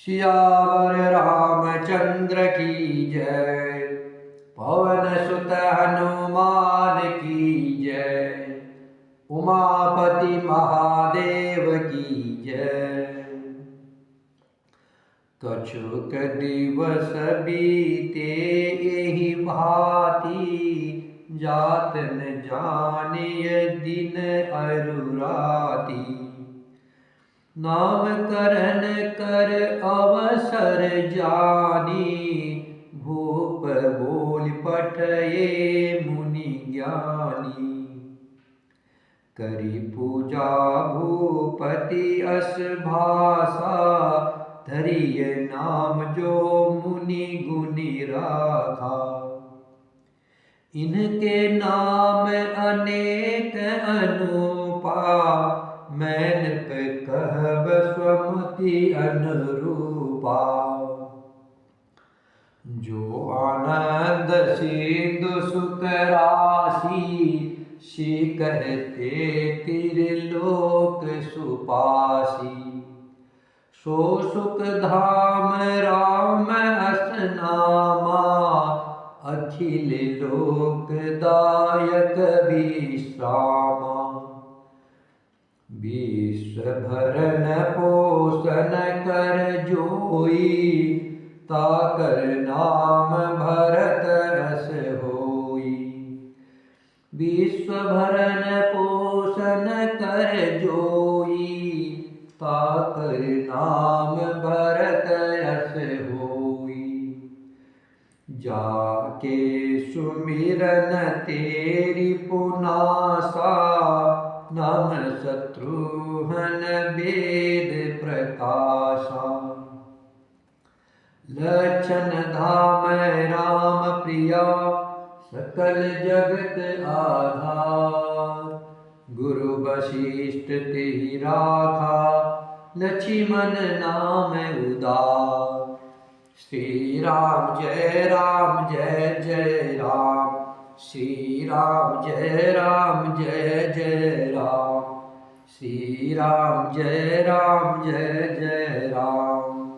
सियावर रामचंद्र की जय। पवन सुत हनुमान की जय। उमापति महादेव की जय। कछुक दिवस बीते एहि भांति, जात न जानिय दिन अरुराती। नामकरण कर अवसर जानी, भूप बोल पठये मुनि ज्ञानी। करी पूजा भूपति अस भाषा, धरिय नाम जो मुनि गुनि राखा। इनके नाम अनेक अनूपा, मैन पे कहब स्वमति अनुरूपा। जो आनंद सिंधु सुख राशि, सी कहते त्रिलोक सुपासी। सो सुख धाम राम असनामा, अखिल लोकदायक विश्रामा। विश्व भरण पोषण कर जोई, ताकर नाम भरत अस होई। विश्व भरण पोषण कर जोई, ताकर नाम भरत अस होई। जाके सुमिरन तेरी पुनासा, नाम शत्रुघ्न वेद प्रकाशा। लक्षण धाम राम प्रिया, सकल जगत आधार। गुरु वशिष्ठ तेहि राखा, लक्ष्मण नाम उदार। श्री राम जय जय राम। श्री राम जय जय राम। श्री राम जय जय राम।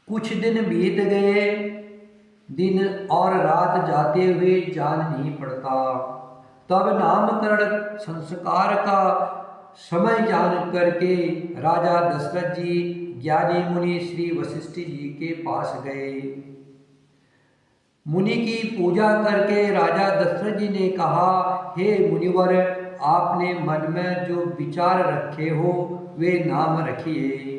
कुछ दिन बीत गए, दिन और रात जाते हुए जान नहीं पड़ता। तब नामकरण संस्कार का समय जान करके राजा दशरथ जी ज्ञानी मुनि श्री वशिष्ठ जी के पास गए। मुनि की पूजा करके राजा दशरथ जी ने कहा, हे मुनिवर, आपने मन में जो विचार रखे हो वे नाम रखिए।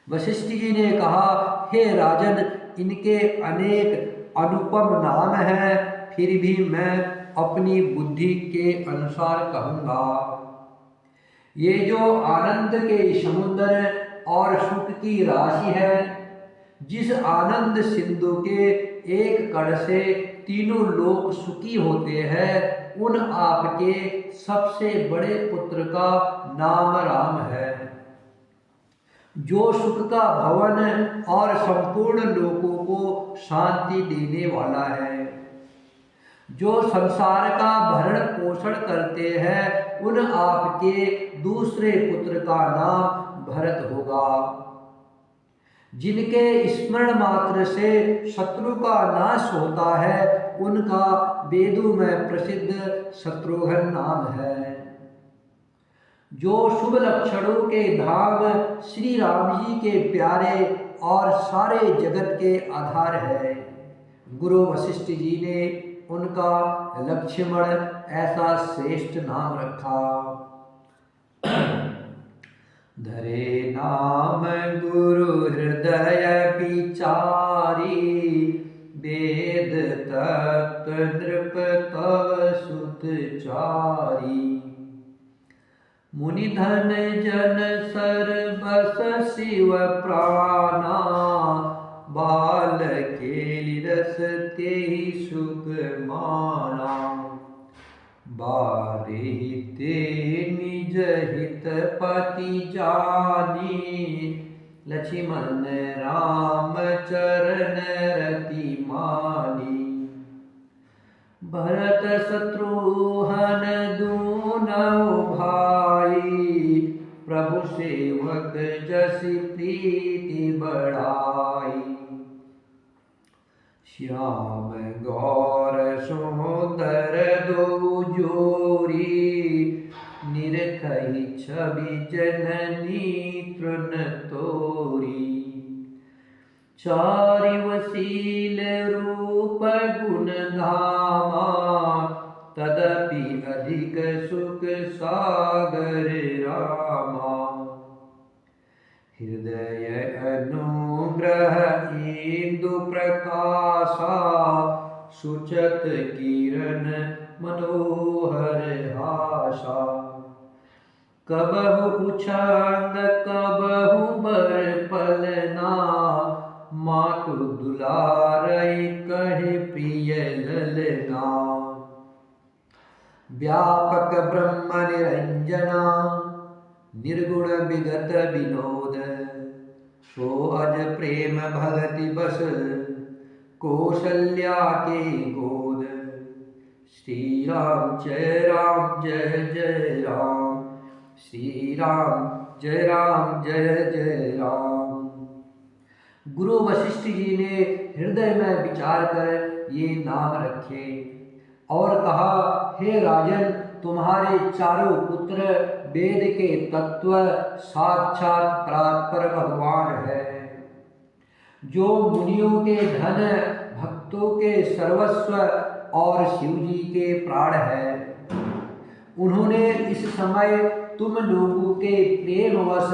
वशिष्ठ जी ने कहा, हे राजन, इनके अनेक अनुपम नाम हैं, फिर भी मैं अपनी बुद्धि के अनुसार कहूँगा। ये जो आनंद के समुद्र और सुख की राशि है, जिस आनंद सिंधु के एक कण से तीनों लोक सुखी होते हैं, उन आपके सबसे बड़े पुत्र का नाम राम है। जो सुख का भवन और संपूर्ण लोकों को शांति देने वाला है। जो संसार का भरण पोषण करते हैं, उन आपके दूसरे पुत्र का नाम भरत होगा। जिनके स्मरण मात्र से शत्रु का नाश होता है, उनका वेदों में प्रसिद्ध शत्रुघ्न नाम है। जो शुभ लक्षणों के धाम श्री राम जी के प्यारे और सारे जगत के आधार है। गुरु वशिष्ठ जी ने उनका लक्ष्मण ऐसा श्रेष्ठ नाम रखा। धरे नाम गुरु हृदय विचारी, वेद तत्व नृप तव सुत चारी। मुनि धन जन सर बस शिव प्राणा, बाल केलि रस तेहि सुख माना। बारिहि ते निज हित पति जानी, लक्ष्मण राम चरण रति मानी। भरत शत्रुघ्न दूनौ भाई, प्रभु सेवक जसि प्रीति बढ़ाई। श्याम गौर सुंदर दो जोरी, निरखई छवि जननी तृण तोरी। चारिवशील रूप गुण धामा, तदपि अधिक सुख सागर रामा। हृदय अनुग्रह इंदु प्रकाशा, सुचत किरण मनोहर आशा। कबहु उछंग कबहु बर पलना, मातु दुलारई कहे प्रिय ललना। व्यापक ब्रह्म निरंजना, निर्गुण विगत विनोद। सो अज प्रेम भगति बस, कौशल्या के गोद। श्री राम जय जय राम, श्री राम जय जय राम। गुरु वशिष्ठ जी ने हृदय में विचार कर ये नाम रखे और कहा, हे राजन, तुम्हारे चारों पुत्र वेद के तत्व साक्षात परात्पर भगवान है, जो मुनियों के धन, भक्तों के सर्वस्व और शिव जी के प्राण है। उन्होंने इस समय तुम लोगों के प्रेमवश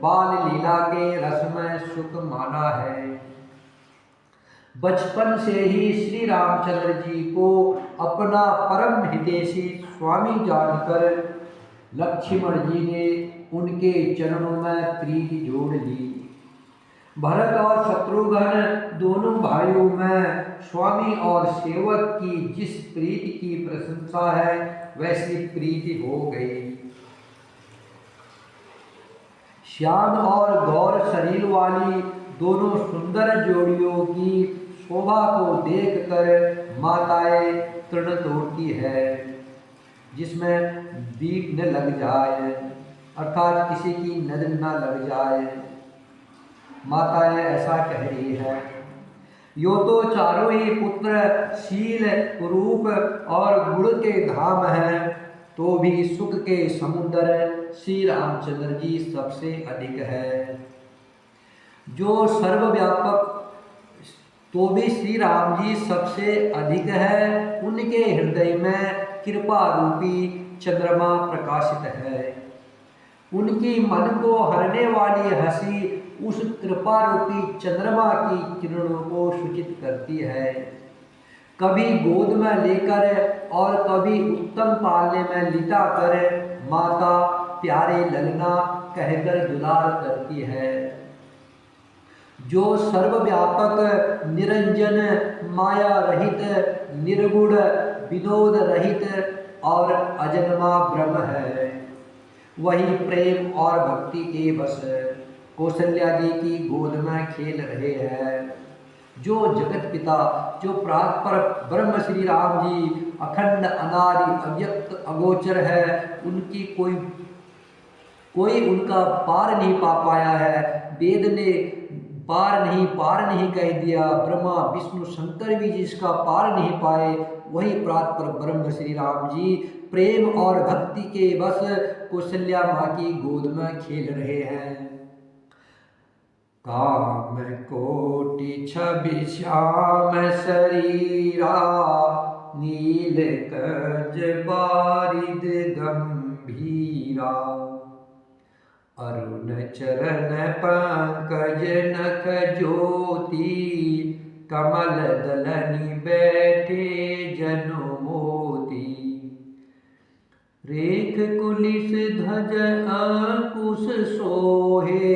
बाल लीला के रस में सुख माना है। बचपन से ही श्री रामचंद्र जी को अपना परम हितैषी स्वामी जानकर लक्ष्मण जी ने उनके चरणों में प्रीति जोड़ ली। भरत और शत्रुघ्न दोनों भाइयों में स्वामी और सेवक की जिस प्रीति की प्रशंसा है, वैसी प्रीति हो गई। श्याम और गौर शरीर वाली दोनों सुंदर जोड़ियों की शोभा को देखकर माताएं तृण तोड़ती है, जिसमें बीट न लग जाए, अर्थात किसी की नजर न लग जाए। माताएं ऐसा कह रही है। यो तो चारों ही पुत्र शील, रूप और गुण के धाम हैं, तो भी सुख के समुद्र श्री रामचंद्र जी सबसे अधिक है। जो सर्वव्यापक, तो भी श्री राम जी सबसे अधिक है। उनके हृदय में कृपा रूपी चंद्रमा प्रकाशित है। उनकी मन को हरने वाली हंसी उस कृपा रूपी चंद्रमा की किरणों को सूचित करती है। कभी गोद में लेकर और कभी उत्तम पालने में लिटा कर माता प्यारे ललना कहकर दुलार करती है। जो सर्वव्यापक, निरंजन, माया रहित, निर्गुण, विनोद रहित और अजन्मा ब्रह्म है, वही प्रेम और भक्ति के बस कौशल्या जी की गोद में खेल रहे हैं। जो जगत पिता, जो परात्पर ब्रह्म श्री राम जी अखंड, अनादि, अव्यक्त, अगोचर है, उनकी कोई उनका पार नहीं पा पाया है। वेद ने पार नहीं कह दिया। ब्रह्मा विष्णु शंकर भी जिसका पार नहीं पाए, वही परात्पर ब्रह्म श्री राम जी प्रेम और भक्ति के बस कौशल्या माँ की गोद में खेल रहे हैं। काम कोटि छवि श्याम शरीरा, नील कज बारिद गंभीरा। अरुण चरण पंकज नख ज्योति, कमल दलनि बैठे जनु मोती। रेख कुलिस ध्वज अंकुश सोहे,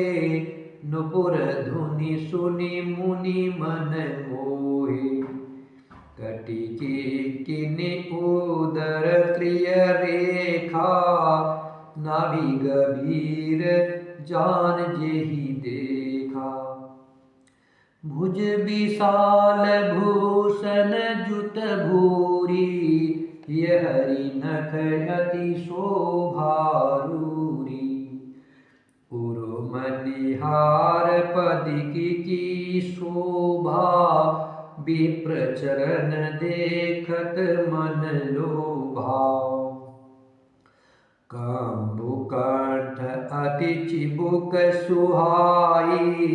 नुपुर धुनि सुनि मुनि मन मोहे। कटि किनि उदर त्रिय रेखा, नाभि गभीर जान जेहि देखा। भुज विशाल भूषण जुत भूरी, ये हरि नख अति शोभारूरी। निहार पदिकी की शोभा, विप्र चरण देखत मन लोभा। कंबुकंठ अति चिबुक सुहाई,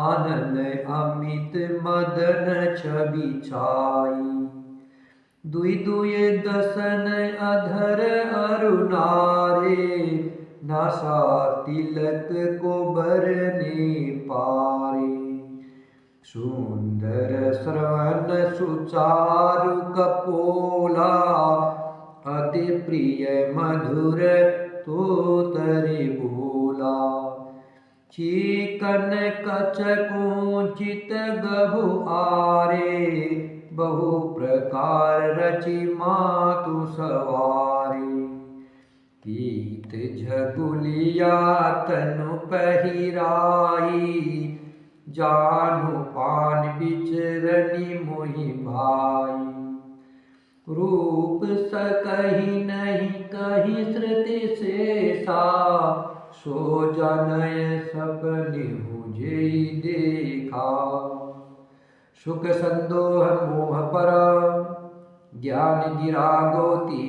आनंद अमित मदन छवि छाई। दुई दुई दसन अधर अरुणारे, नासा तिलक को बरने पारे। सुंदर श्रवण सुचारु कपोला, अति प्रिय मधुर तो तरि बोला। चिकन कछ कुंचित गभु आरे, बहु प्रकार रचि मातु सवारी। पीत झगुलिया तनु पहिराई, जानु पान बिचरनी मोहि भाई। रूप सकहि नहीं कहीं श्रुति शेषा, सो जनय सपने मुझे देखा। सुख संदोह मोह परा, ज्ञान गिरा गोती।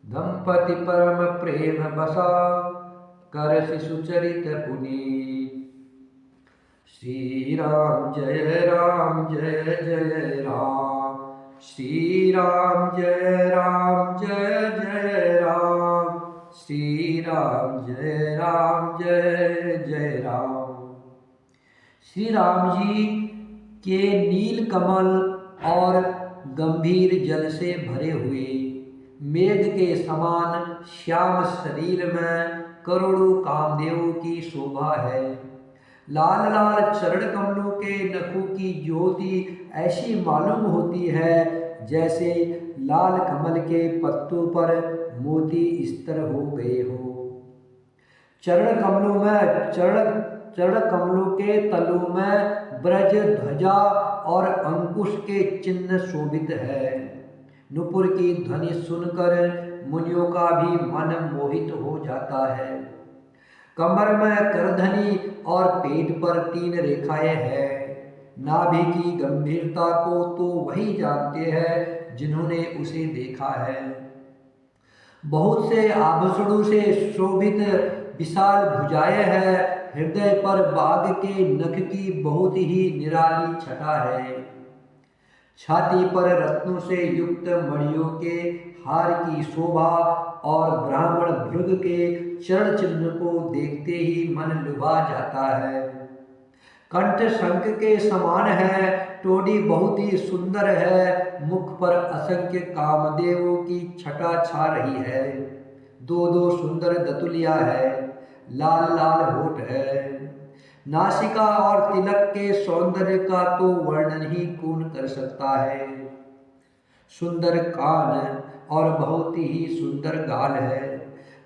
दंपति परम प्रेम बसा, कर सुचरित पुनीत। श्री राम जय जय राम, श्री राम जय जय राम, श्री राम जय राम। श्री राम जी के नील कमल और गंभीर जल से भरे हुए मेघ के समान श्याम शरीर में करोड़ों कामदेवों की शोभा है। लाल लाल चरण कमलों के नखों की ज्योति ऐसी मालूम होती है जैसे लाल कमल के पत्तों पर मोती स्तर हो गए हो। चरण कमलों के तलों में ब्रज ध्वजा और अंकुश के चिन्ह शोभित है। नुपुर की ध्वनि सुनकर मुनियों का भी मन मोहित हो जाता है। कमर में करधनी और पेट पर 3 रेखाएं हैं। नाभि की गंभीरता को तो वही जानते हैं जिन्होंने उसे देखा है। बहुत से आभूषणों से शोभित विशाल भुजाएं हैं। हृदय पर बाघ के नख की बहुत ही निराली छटा है। छाती पर रत्नों से युक्त मणियों के हार की शोभा और ब्राह्मण भृग के चरण चिन्ह को देखते ही मन लुभा जाता है। कंठ शंख के समान है। टोडी बहुत ही सुंदर है। मुख पर असंख्य कामदेवों की छटा छा रही है। 2 सुंदर दतुलिया है। लाल लाल होठ है। नासिका और तिलक के सौंदर्य का तो वर्णन ही कौन कर सकता है। सुंदर कान और बहुत ही सुंदर गाल है।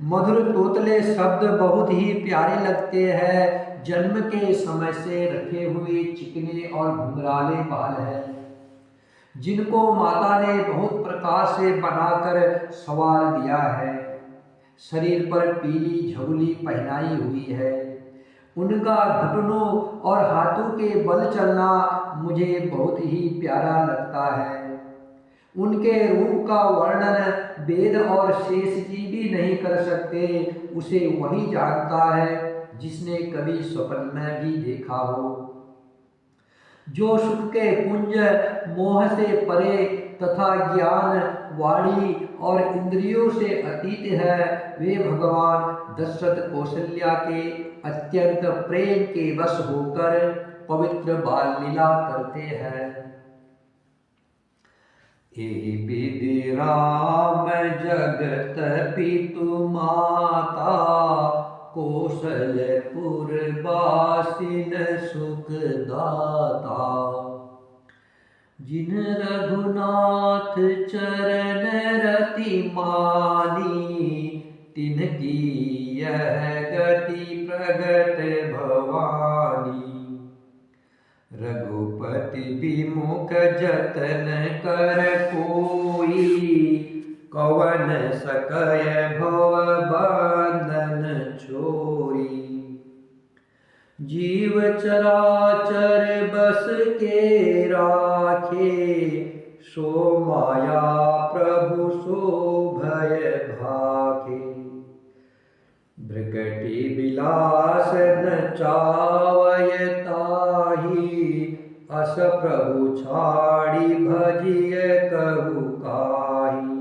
मधुर तोतले शब्द बहुत ही प्यारे लगते हैं। जन्म के समय से रखे हुए चिकने और घुंघराले बाल हैं, जिनको माता ने बहुत प्रकार से बनाकर संवार दिया है। शरीर पर पीली झोली पहनाई हुई है। उनका घुटनों और हाथों के बल चलना मुझे बहुत ही प्यारा लगता है। उनके रूप का वर्णन वेद और शेष जी भी नहीं कर सकते। उसे वही जानता है जिसने कभी स्वप्न में भी देखा हो। जो सुख के पुंज मोह से परे तथा ज्ञान वाणी और इंद्रियों से अतीत है, वे भगवान दशरथ कौशल्या के अत्यंत प्रेम के वश होकर पवित्र बाल लीला करते हैं। हे विधि राम जगत पितु माता, कौशलपुर वासिन सुख दाता। जिन रघुनाथ चरण रति मानी, तिनकी यह गति प्रगट भवानी। रघुपति विमुख जतन कर कोई, कवन सकय भव बंधन छोरी। जीव चराचर बस के राखे, सो माया प्रभु सो भय भाखे। भृगटी बिलास न चावय ताही, अस प्रभु छाड़ी भजिय कहु काही।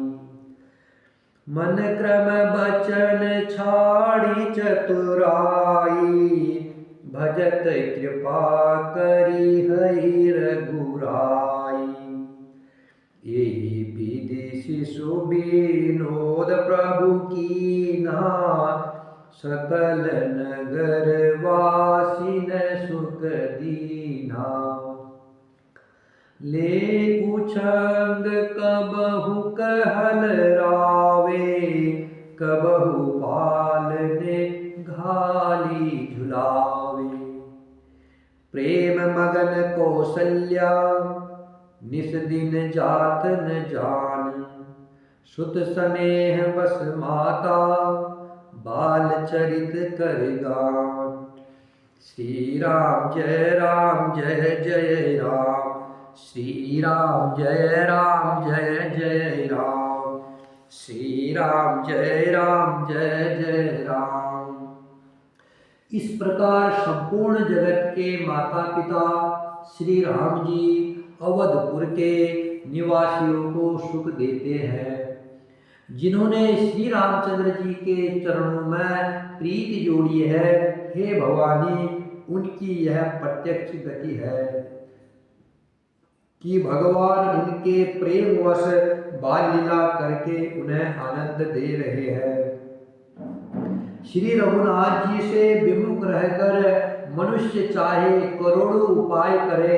मन क्रम बचन छाड़ी चतुराई, भजत कृपा करी हरि रघुराई। यही विधि शिशु विनोद प्रभु कीना, सकल नगर वासिन सुख दीना। ले उछंग कबहु कहल रावे, कबहु पालने घाली झुलावे। प्रेम मगन कौशल्या, निस दिन जात न जान। सुत स्नेह बस माता, बाल चरित कर गान। श्री राम जय जय राम, श्री राम जय जय राम, श्री राम जय जय राम। इस प्रकार संपूर्ण जगत के माता पिता श्री राम जी अवधपुर के निवासियों को सुख देते हैं। जिन्होंने श्री रामचंद्र जी के चरणों में प्रीति जोड़ी है, हे भवानी, उनकी यह प्रत्यक्ष गति है कि भगवान उनके प्रेमवश बाल लीला करके उन्हें आनंद दे रहे हैं। श्री रघुनाथ जी से विमुख रहकर मनुष्य चाहे करोड़ों उपाय करे,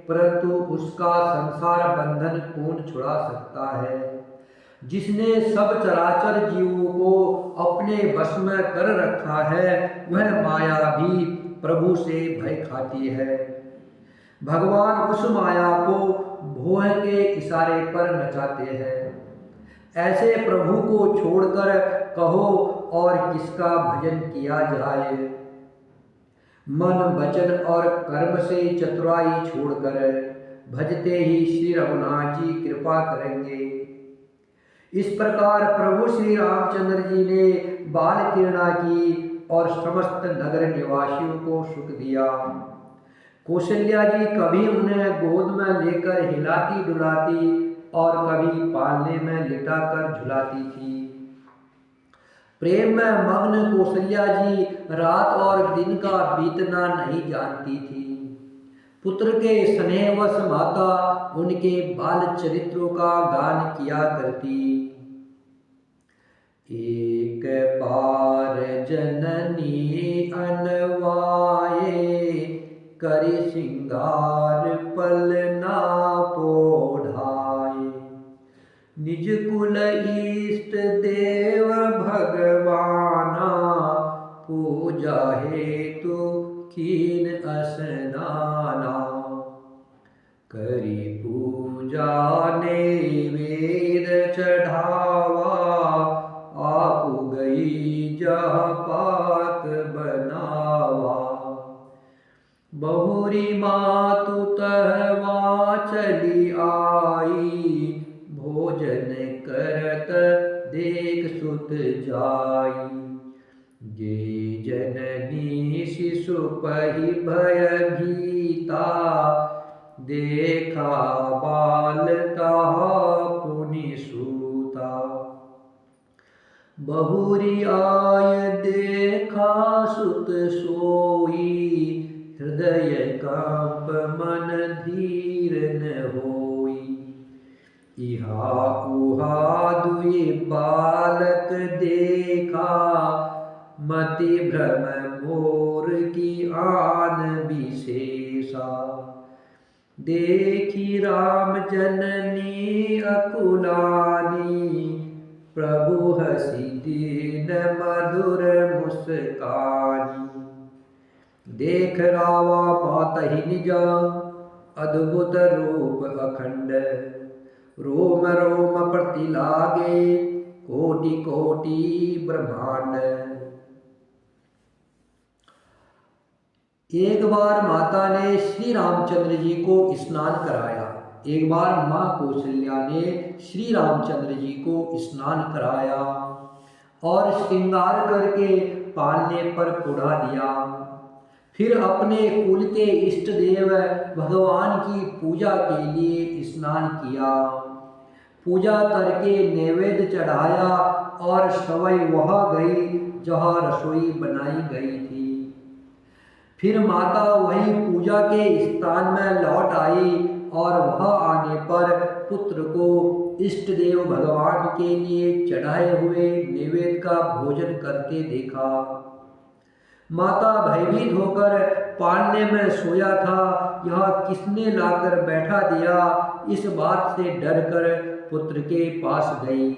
परंतु उसका संसार बंधन कौन छुड़ा सकता है। जिसने सब चराचर जीवों को अपने वश में कर रखा है, वह माया भी प्रभु से भय खाती है। भगवान उस माया को भोह के इशारे पर नचाते हैं। ऐसे प्रभु को छोड़कर कहो और किसका भजन किया जाए। मन वचन और कर्म से चतुराई छोड़कर भजते ही श्री रघुनाथ जी कृपा करेंगे। इस प्रकार प्रभु श्री रामचंद्र जी ने बाल क्रीड़ा की और समस्त नगर निवासियों को सुख दिया। कौशल्या जी कभी उन्हें गोद में लेकर हिलाती डुलाती और कभी पालने में लिटाकर झुलाती थी। प्रेम में मग्न कौशल्या जी रात और दिन का बीतना नहीं जानती थी। पुत्र के स्नेहवश माता उनके बाल चरित्रों का गान किया करती। एक बार जननी अनवाए, करि सिंगार पलना पोढ़ाए। निज कुल इष्ट देव भगवाना, पूजा हेतु कीन असनाना। करी पूजा नैवेद चढ़ावा, आपु गई जह पाक बनावा। बहुरी मातु तहवा चली आई, भोजन करत देख सुत जाई। जे जननी शिशु पहि भय भीता, देखा बाल ताहा पुनि सूता। बहुरी आय देखा सुत सोई, हृदय कंप मन धीर न होई। इहा उहा दुई बालक देखा, मति भ्रम मोर की आन विशेषा। देखी राम जननी अकुलानी, प्रभु हसी दीन मधुर मुस्कानी। देख रावा मातहि निजा, अद्भुत रूप अखंड। रोम रोम प्रति लागे, कोटि कोटि ब्रह्मांड। एक बार माता ने श्री रामचंद्र जी को स्नान कराया। एक बार माँ कौशल्या ने श्री रामचंद्र जी को स्नान कराया और श्रृंगार करके पालने पर पुढ़ा दिया। फिर अपने कुल के इष्ट देव भगवान की पूजा के लिए स्नान किया। पूजा करके नैवेद्य चढ़ाया और सवई वहाँ गई जहाँ रसोई बनाई गई थी। फिर माता वही पूजा के स्थान में लौट आई और वहाँ आने पर पुत्र को इष्ट देव भगवान के लिए चढ़ाए हुए नैवेद्य का भोजन करते देखा। माता भयभीत होकर पालने में सोया था, यह किसने लाकर बैठा दिया, इस बात से डरकर पुत्र के पास गई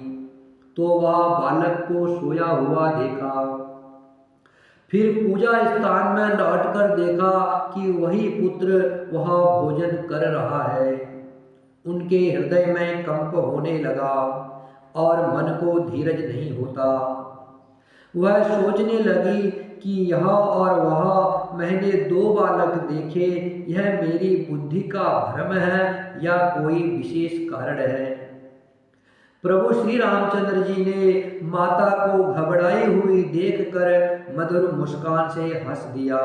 तो वह बालक को सोया हुआ देखा। फिर पूजा स्थान में लौटकर देखा कि वही पुत्र वह भोजन कर रहा है। उनके हृदय में कंप होने लगा और मन को धीरज नहीं होता। वह सोचने लगी कि यहाँ और वहाँ मैंने दो बालक देखे, यह मेरी बुद्धि का भ्रम है या कोई विशेष कारण है। प्रभु श्री रामचंद्र जी ने माता को घबराई हुई देखकर मधुर मुस्कान से हंस दिया।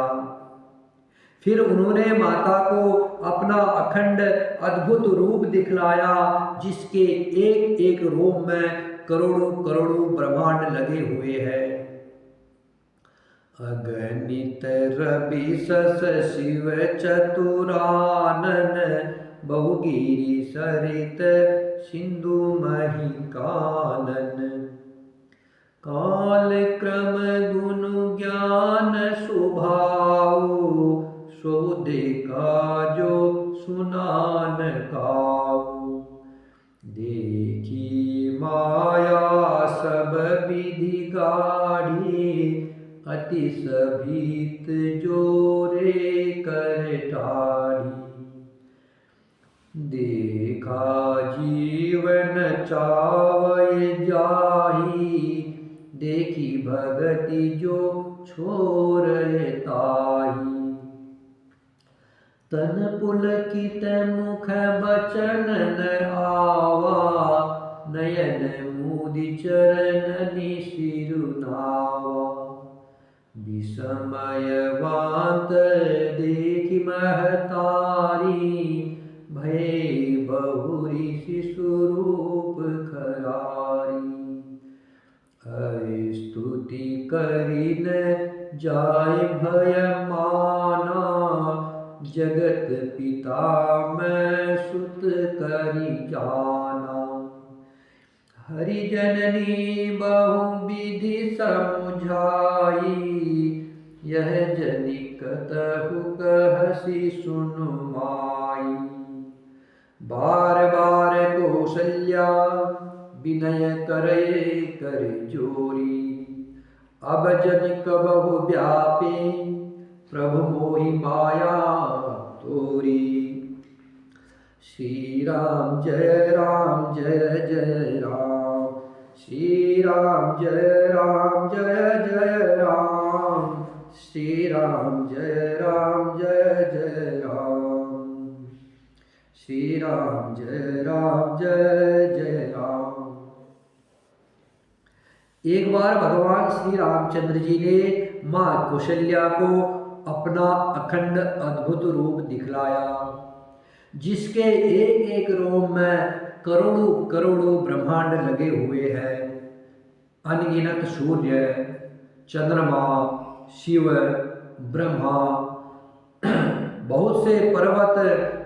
फिर उन्होंने माता को अपना अखंड अद्भुत रूप दिखलाया, जिसके एक एक रोम में करोड़ों करोड़ों ब्रह्मांड लगे हुए हैं। अगणित रवि सस शिव चतुरानन, बहुगिरि सरित सिंधु मही कानन। काल क्रम गुण ज्ञान स्वभाव, सो देखा जो सुनान काऊ। देखी माया सब विधि गाढ़ी, अति सभीत जोरे कर टाढ़ी। देखा जीवन चावय जाही, देखी भगति जो छोर ताही। तन पुलकित मुख बचन न आवा, नयन मुदि चरण सिरुनावा। विस्मयवात देखि महतारी, भय बहुरी शिशुरूप खरारी। स्तुति करिन जाय भय माना, जगत पिता मैं सुत करि जाना। हरि जननी बहु विधि समुझाई, यह जनि कतहु कहसि सुनु माई। बार बार कौशल्या विनय करे कर जोरी, अब जन कबहु व्यापे प्रभु मोहि माया तोरी। श्री राम जय जय राम, श्री राम जय जय राम, श्री राम जय जय राम, श्री राम जय जय राम। एक बार भगवान श्री रामचंद्र जी ने माँ कौशल्या को अपना अखंड अद्भुत रूप दिखलाया, जिसके एक एक रोम में करोड़ों करोड़ों ब्रह्मांड लगे हुए हैं। अनगिनत सूर्य, चंद्रमा, शिव, ब्रह्मा, बहुत से पर्वत,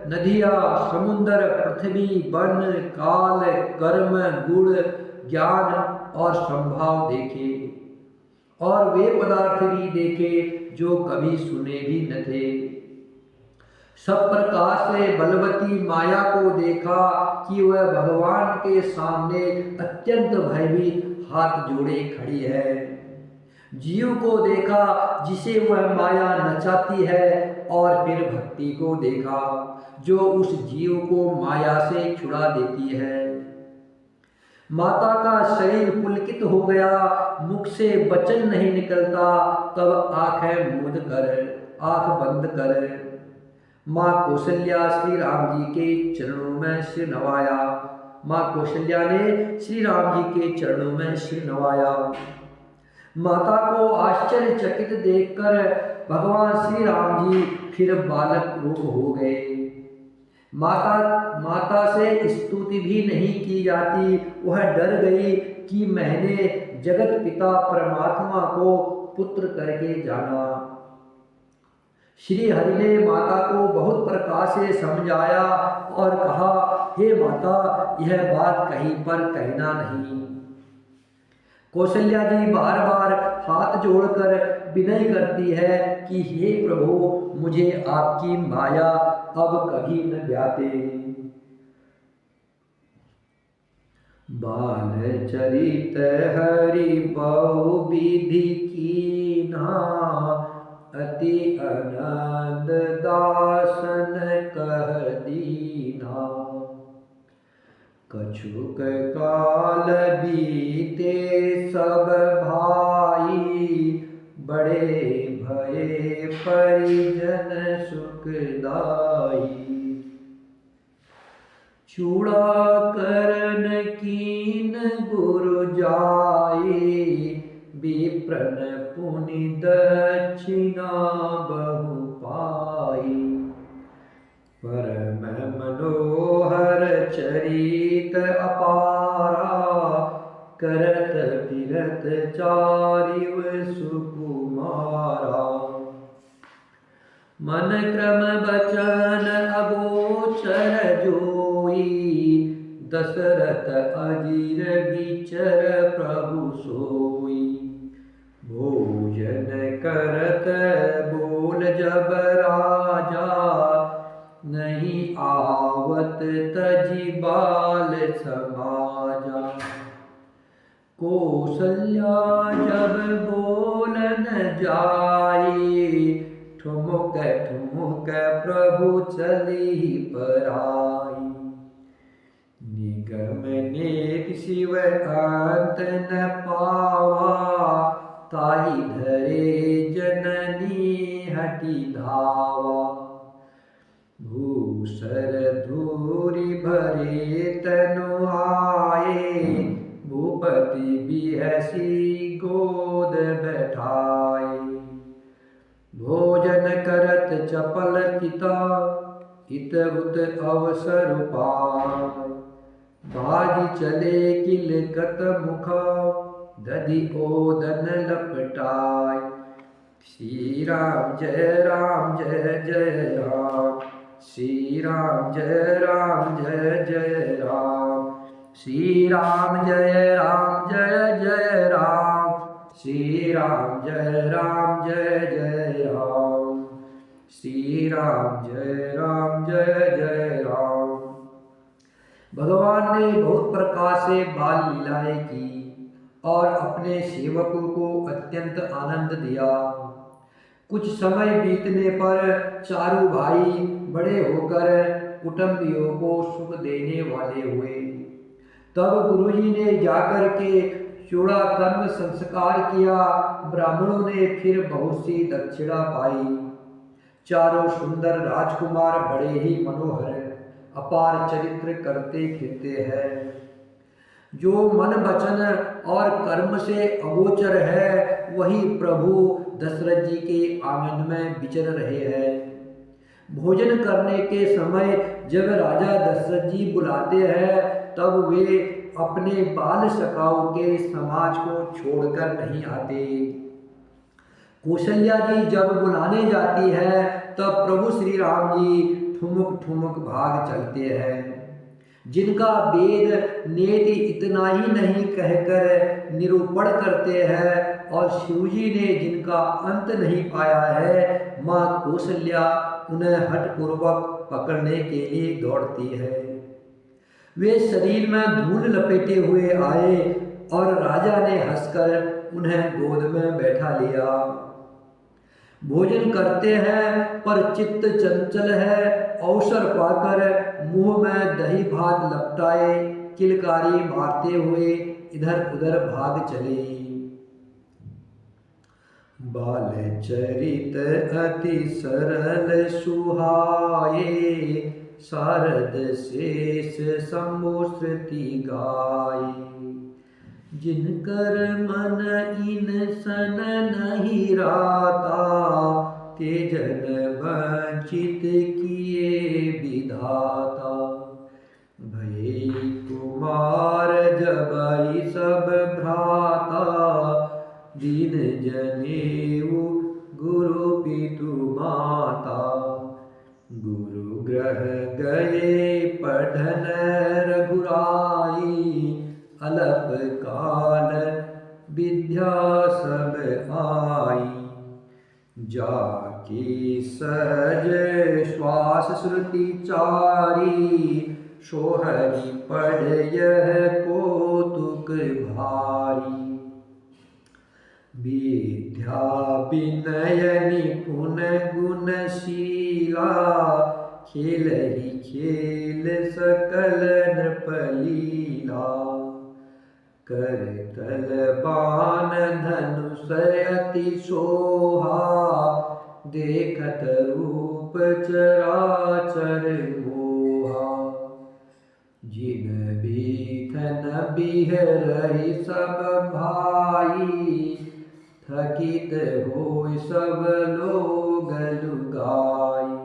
नदियाँ, समुद्र, पृथ्वी, वन, काल, कर्म, गुण, ज्ञान और संभाव देखे, और वे पदार्थ भी देखे जो कभी सुने भी न थे। सब प्रकार से बलवती माया को देखा कि वह भगवान के सामने अत्यंत भयभीत हाथ जोड़े खड़ी है। जीव को देखा जिसे वह माया नचाती है, और फिर भक्ति को देखा जो उस जीव को माया से छुड़ा देती है। माता का शरीर पुलकित हो गया, मुख से वचन नहीं निकलता, तब आंखें मूंद कर आंख बंद कर। माँ कौशल्या श्री राम जी के चरणों में सिर नवाया। माँ कौशल्या ने श्री राम जी के चरणों में सिर नवाया। माता को आश्चर्यचकित देखकर भगवान श्री राम जी फिर बालक रूप हो गए। माता से स्तुति भी नहीं की जाती। वह डर गई कि मैंने जगत पिता परमात्मा को पुत्र करके जाना। श्री हरि ने माता को बहुत प्रकार से समझाया और कहा, हे माता, यह बात कहीं पर कहना नहीं। कौशल्या जी बार बार हाथ जोड़कर विनय करती है कि हे प्रभु, मुझे आपकी माया अब कभी न व्यापे। बाल चरित हरि बहु विधि कीन्हा, अति आनंद दासन कह दीन्हा। कछुक काल बीते सब भाई, बड़े भये परिजन सुखदाई। चूड़ा करन कीन गुरु जाई, विप्रन पुनि दक्षिणा बहु पाई। परम मनोहर चरित अपारा, करत फिरत चारिव सुकुमारा। मन क्रम बचन अगोचर जोई, दशरथ अजीर विचर प्रभु सोई। भोजन करत बोल जब राजा, नहीं आवत तजी बाल समाजा। कौशल्या जब बोलन जाई, ठुमुक ठुमुक प्रभु चली पराई। निगम नेक शिव अंत न पावा, ताई धरे जननी हटी धावा। भूसर धूरि भरे तनु आए, भूपति बिहसी गोद बैठाए। भोजन करत चपल चिता, इत उत अवसर पाय। बाजी चले किलकत मुखा, दधि ओदन लपटाय। श्री राम जय जय राम, श्री राम जय जय राम। श्री राम जय जय राम, श्री राम जय जय राम। श्री राम जय जय राम। भगवान ने बहुत प्रकार से बाल लीलाएं की और अपने सेवकों को अत्यंत आनंद दिया। कुछ समय बीतने पर चारों भाई बड़े होकर कुटुंबियों को सुख देने वाले हुए। तब गुरुजी ने जाकर के चूड़ा कर्म संस्कार किया। ब्राह्मणों ने फिर बहुत सी दक्षिणा पाई। चारों सुंदर राजकुमार बड़े ही मनोहर अपार चरित्र करते फिरते हैं। जो मन वचन और कर्म से अगोचर है, वही प्रभु दशरथ जी के आंगन में विचर रहे हैं। भोजन करने के समय जब राजा दशरथ जी बुलाते हैं, तब वे अपने बाल सखाओं के समाज को छोड़कर नहीं आते। कौशल्या जी जब बुलाने जाती है, तब प्रभु श्री राम जी ठुमुक ठुमुक भाग चलते हैं। जिनका वेद नेति इतना ही नहीं कहकर निरूपण करते हैं और शिवजी ने जिनका अंत नहीं पाया है, माँ कौशल्या उन्हें हठपूर्वक पकड़ने के लिए दौड़ती है। वे शरीर में धूल लपेटे हुए आए और राजा ने हंसकर उन्हें गोद में बैठा लिया। भोजन करते हैं पर चित्त चंचल है। अवसर पाकर मुंह में दही भात लपटाए किलकारी मारते हुए इधर उधर भाग चले। बाल चरित अति सरल सुहाए, शारद शेष शंभु श्रुति गाये। जिनकर मन इन सन नहीं राता, ते जन वंचित किए विधाता। भये कुमार जबई सब भ्राता, दीन जनेऊ गुरु पितु माता। गुरु ग्रह गए पढ़न रघुराई, अलप काल विद्या सब आई। जाकी सज श्वास श्रुति चारी, सोहरी पढ़ यह कौतुक भारी। विद्या विनय निपुण गुणशीला, खेल ही खेल सकल नृपलीला। करतल बाण धनुष अति सोहा, देखत रूप चराचर मोहा। जिन बीखन बिहरहि सब भाई, थकित होय सब लोग लुगाई।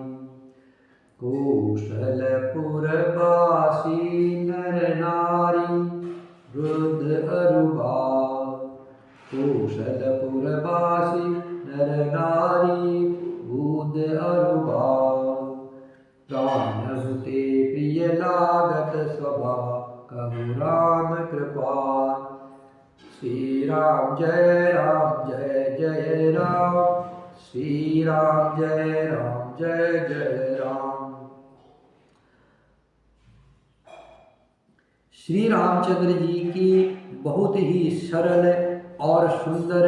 कौशलपुर बासी नर नारी, वृद्ध अरुबा। कौशलपुर बासी नर नारी, वृद्ध अरुबा। प्राण ते प्रिय लागत स्वभाव, कहु राम कृपाल। श्री राम जय राम, श्री राम जय राम। श्री रामचंद्र जी की बहुत ही सरल और सुंदर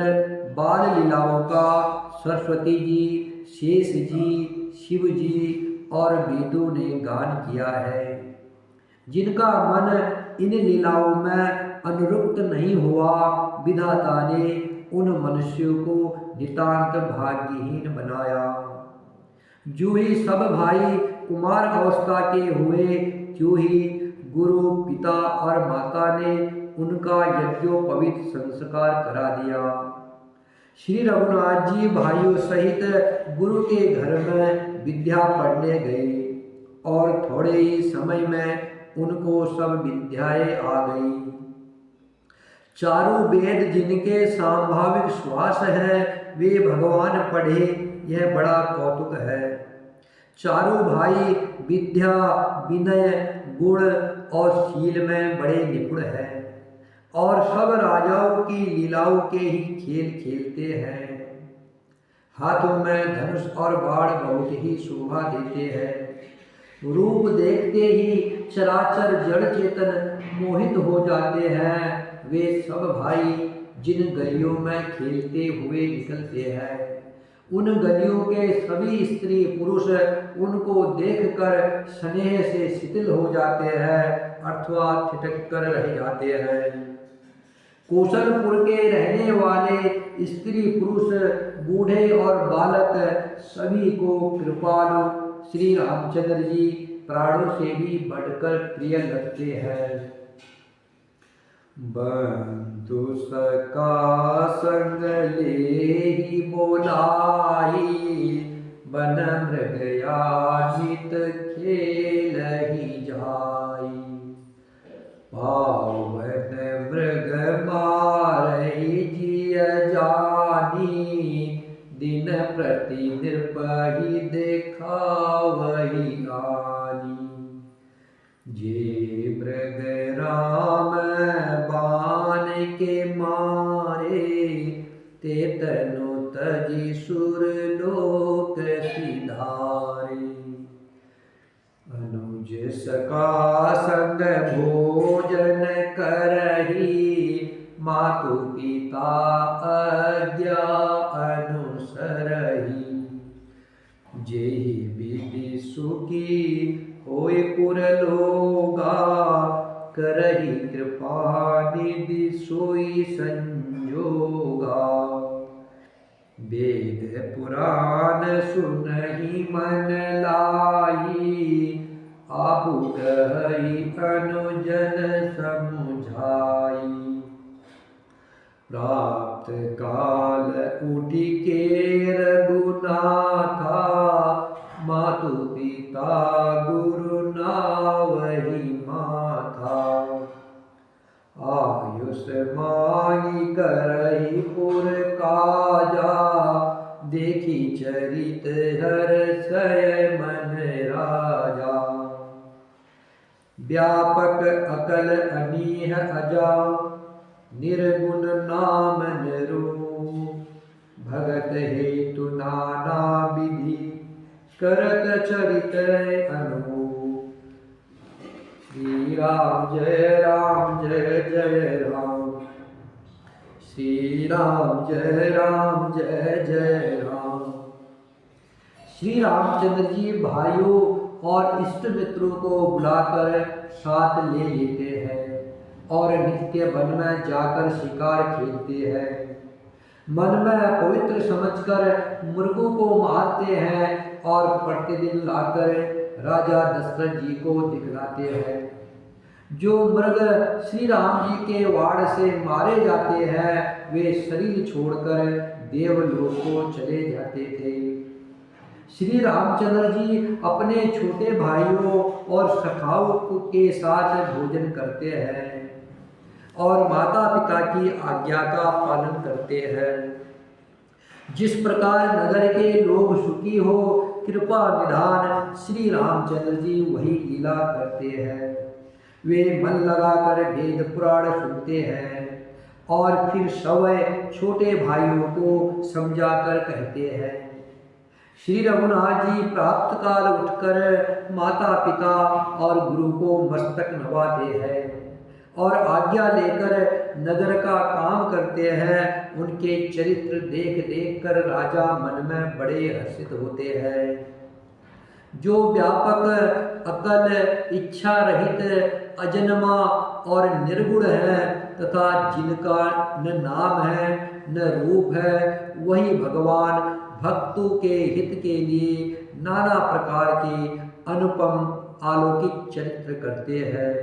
बाल लीलाओं का सरस्वती जी, शेष जी, शिव जी और वेदों ने गान किया है। जिनका मन इन लीलाओं में अनुरुक्त नहीं हुआ, विधाता ने उन मनुष्यों को नितांत भाग्यहीन बनाया। जो ही सब भाई कुमार अवस्था के हुए, जो ही गुरु पिता और माता ने उनका यज्ञोपवीत संस्कार करा दिया। श्री रघुनाथ जी भाइयों सहित गुरु के घर में विद्या पढ़ने गए और थोड़े ही समय में उनको सब विद्याएं आ गई। चारों वेद जिनके सांभाविक श्वास है, वे भगवान पढ़े, यह बड़ा कौतुक है। चारों भाई विद्या, विनय, गुण और शील में बड़े निपुण हैं और सब राजाओं की लीलाओं के ही खेल खेलते हैं। हाथों में धनुष और बाण बहुत ही शोभा देते हैं। रूप देखते ही चराचर जड़ चेतन मोहित हो जाते हैं। वे सब भाई जिन गलियों में खेलते हुए निकलते हैं, उन गलियों के सभी स्त्री पुरुष उनको देखकर स्नेह से शिथिल हो जाते हैं अथवा ठिठक कर रह जाते हैं। कौशलपुर के रहने वाले स्त्री पुरुष, बूढ़े और बालक सभी को कृपालु श्री रामचंद्र जी प्राणों से भी बढ़कर प्रिय लगते हैं। बंधु सका संग लेहि बोलाई, बन मृगयाजित खेलहि जाई। पावन मृग मारहि जिय जानी, दिन प्रति निर्भहि देखावहि आनी। जे मृग राम बाण के मारे, ते तनु तजि सुर लोक सिधारे। अनुज सका संग भोजन करही, मातु पिता आज्ञा अनुसरही। जेहि विधि सुखी होय पुरलोगा, करहि कृपा निधि सोई संजोगा। वेद पुराण सुनहि मन लाई, आपु कहि अनुजन समुझाई। प्राप्त काल उठि के रघुनाथा, मातु पिता गुरु नावहि माथा। आयुष मांगी करहि पुर काजा, देखी चरित हर्षय मन राजा। व्यापक अकल अनीह अजा, निर्गुण नाम निरू। भगत हेतु नाना विधि, करत चरित अनूप। श्री राम जय जय राम, श्री राम जय जय राम। श्री रामचंद्र जी भाइयों और इष्ट मित्रों को बुलाकर साथ ले लेते हैं और नित्य वन में जाकर शिकार खेलते हैं। मन में पवित्र समझकर मृगों को मारते हैं और प्रतिदिन लाकर राजा दशरथ जी को दिखलाते हैं। जो मृग श्री राम जी के वाड़ से मारे जाते हैं वे शरीर छोड़कर देवलोक को चले जाते थे। श्री रामचंद्र जी अपने छोटे भाइयों और सखाओं के साथ भोजन करते हैं और माता पिता की आज्ञा का पालन करते हैं। जिस प्रकार नगर के लोग सुखी हो कृपा निधान श्री रामचंद्र जी वही लीला करते हैं। वे मन लगाकर वेद पुराण सुनते हैं और फिर सवै छोटे भाइयों को समझाकर कहते हैं। श्री रघुनाथ जी प्राप्त काल उठकर माता पिता और गुरु को मस्तक नवाते हैं और आज्ञा लेकर नगर का काम करते हैं। उनके चरित्र देख देख कर राजा मन में बड़े हर्षित होते हैं। जो व्यापक अकल इच्छा रहित अजन्मा और निर्गुण है तथा जिनका न नाम है न रूप है वही भगवान भक्तों के हित के लिए नाना प्रकार के अनुपम अलौकिक चरित्र करते हैं।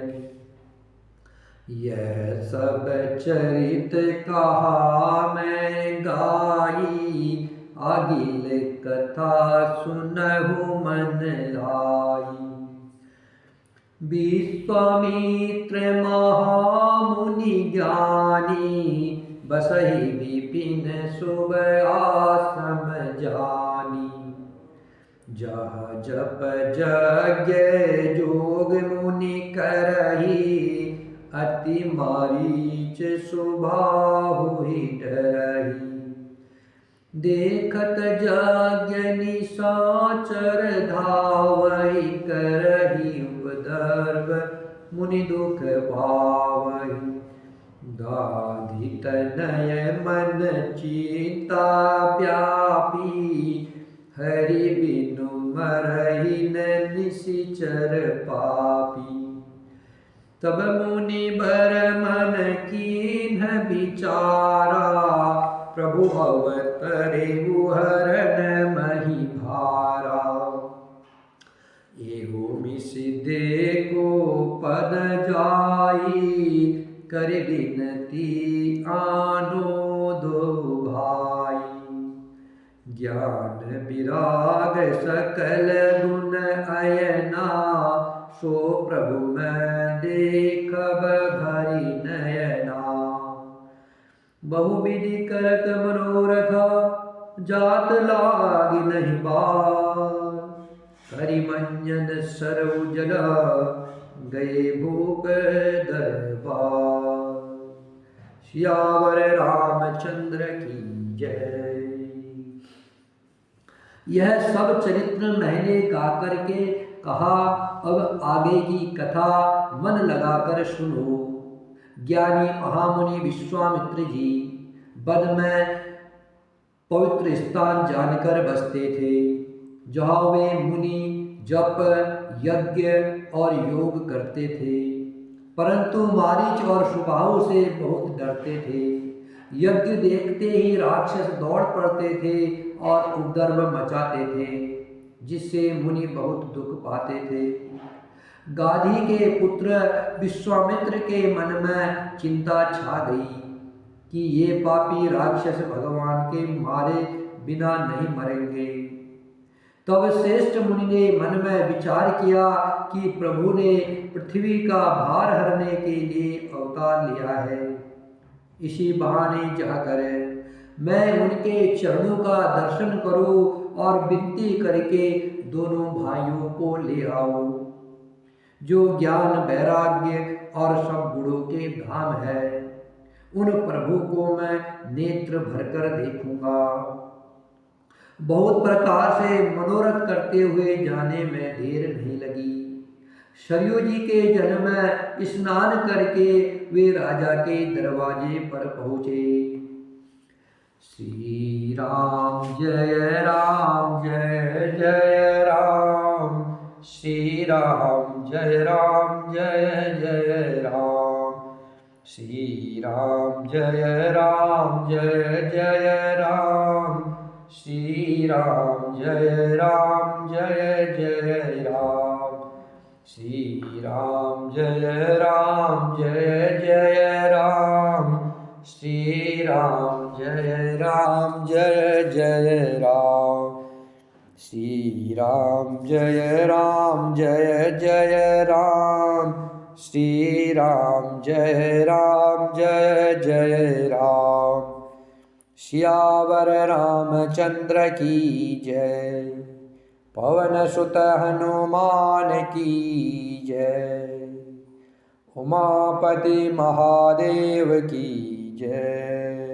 यह सब चरित कहा मैं गाई, अगिल कथा सुनहु मन लाई। विश्वामित्र महामुनि ज्ञानी, बसहि विपिन शुभ आश्रम जानी। जहाँ जप यज्ञ जोग मुनि करही, अति मारीच सुबाहु ही डरही। देखत यज्ञ निशाचर धावहि, करही उपद्रव मुनि दुख पावहि। गाधि तनय मन चिंता व्यापी, हरि बिनु मरहि न निशिचर पापी। तब मुनि बर मन कीन्ह विचारा, प्रभु अवतरे हरन मही भारा। एहो मिस देखो पद जाई, कर विनती आनो दो भाई। ज्ञान विराग सकल गुण अयना, सो प्रभु मैं देखब भरी नयना। बहुविधि करत मनोरथा, जात लाग नहीं बार। करिमंजन सरउ जला, गए भूप दरबार। सियावर रामचंद्र की जय। यह सब चरित्र मैंने गा करके कहा, अब आगे की कथा मन लगाकर सुनो। ज्ञानी महामुनि विश्वामित्र जी वन में पवित्र स्थान जानकर बसते थे, जहाँ वे मुनि जप यज्ञ और योग करते थे, परंतु मारीच और सुबाहु से बहुत डरते थे। यज्ञ देखते ही राक्षस दौड़ पड़ते थे और उपद्रव मचाते थे, जिससे मुनि बहुत दुख पाते थे। गाधी के पुत्र विश्वामित्र के मन में चिंता छा गई कि ये पापी राक्षस भगवान के मारे बिना नहीं मरेंगे। तब श्रेष्ठ मुनि ने मन में विचार किया कि प्रभु ने पृथ्वी का भार हरने के लिए अवतार लिया है। इसी बहाने जाकर मैं उनके चरणों का दर्शन करूं और विनती करके दोनों भाइयों को ले आऊं, जो ज्ञान वैराग्य और सब गुणों के धाम है। उन प्रभु को मैं नेत्र भरकर देखूंगा। बहुत प्रकार से मनोरथ करते हुए जाने में देर नहीं लगी। सरयू जी के जल में स्नान करके वे राजा के दरवाजे पर पहुंचे। श्री राम जय राम जय जय राम, श्री राम जय जय राम, श्री राम जय जय राम, श्री राम जय जय राम, श्री राम जय जय राम, श्री राम जय जय राम, श्री राम जय जय राम, श्री राम जय जय राम। सियावर रामचंद्र की जय, पवन सुत हनुमान की जय, उमापति महादेव की जय।